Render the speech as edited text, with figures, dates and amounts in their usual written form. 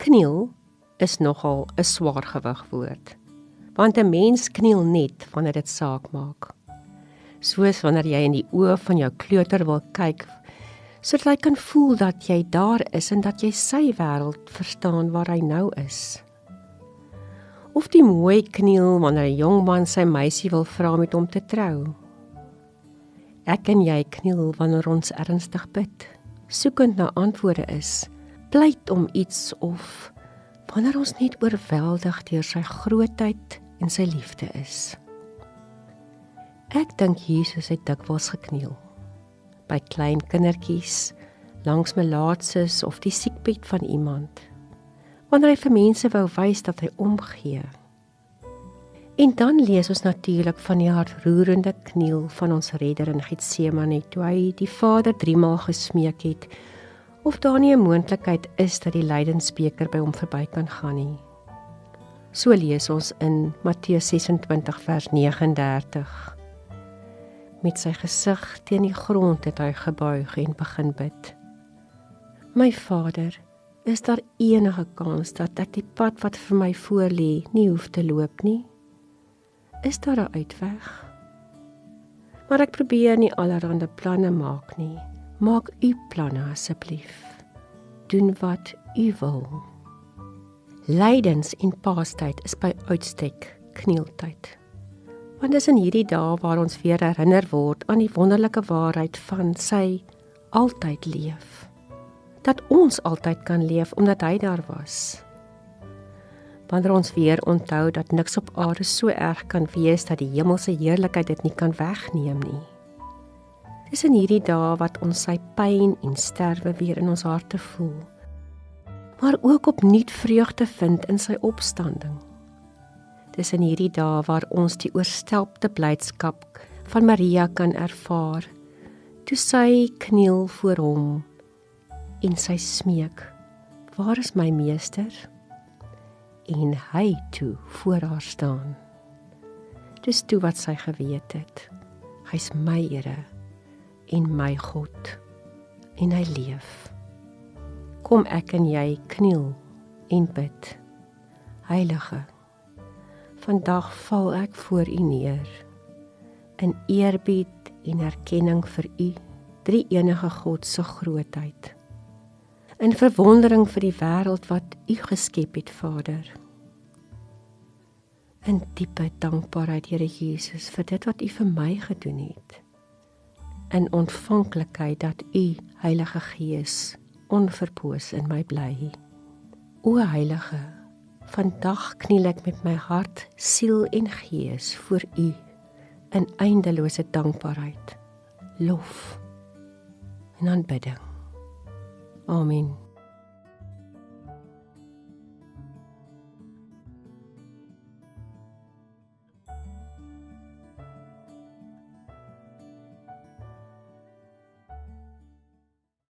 Kniel is nogal 'n swaar gewig woord, want 'n mens kniel net wanneer dit saak maak. Soos wanneer jy in die oë van jou kleuter wil kyk, sodat hy kan voel dat jy daar is en dat jy sy wêreld verstaan waar hy nou is. Of die mooi kniel wanneer 'n jong man sy meisie wil vra met hom te trou. Ek en jy kniel wanneer ons ernstig bid, soekend na antwoorde is, pleit om iets of wanneer ons net oorweldig deur sy grootheid en sy liefde is. Ek dink Jesus het dikwels gekniel, by klein kindertjies, langs melaatses of die siekbed van iemand, wanneer hy vir mense wou wys dat hy omgee. En dan lees ons natuurlik van die hartroerende kniel van ons redder in Getsemane, toe hy die Vader 3 maal gesmeek het, of daar nie 'n moontlikheid is dat die lydensbeker by hom verby kan gaan nie. So lees ons in Matteus 26 vers 39. Met sy gesig teen die grond het hy gebuig en begin bid. My Vader, is daar enige kans dat ek die pad wat vir my voorlê nie hoef te loop nie? Is daar 'n uitweg? Maar ek probeer nie allerhande planne maak nie. Maak u planne asseblief. Doen wat u wil. Lydens- en paastyd is by uitstek knieltyd. Want dis in hierdie dae waar ons weer herinner word aan die wonderlike waarheid van sy altyd leef. Dat ons altyd kan leef omdat hy daar was. Wanneer ons weer onthou dat niks op aarde so erg kan wees dat die hemelse heerlikheid dit nie kan wegneem nie. Dis in hierdie dae wat ons sy pyn en sterwe weer in ons harte voel, maar ook opnuut vreugde vind in sy opstanding. Dis in hierdie dae waar ons die oorstelpte blydskap van Maria kan ervaar, toe sy kniel voor hom en sy smeek, waar is my meester? En hy toe voor haar staan. Dis toe wat sy geweet het, hy's my Here en my God, en hy leef. Kom ek en jy kniel en bid. Heilige, vandag val ek voor u neer, in eerbied en erkenning vir u, drie enige God se grootheid. In verwondering vir die wêreld wat u geskep het, Vader. In diepe dankbaarheid, Here Jesus, vir dit wat u vir my gedoen het. In ontvanklikheid dat u, Heilige Gees, onverpoos in my bly. O Heilige, vandag kniel ek met my hart, siel en gees voor u, in eindelose dankbaarheid, lof en aanbidding. Amen.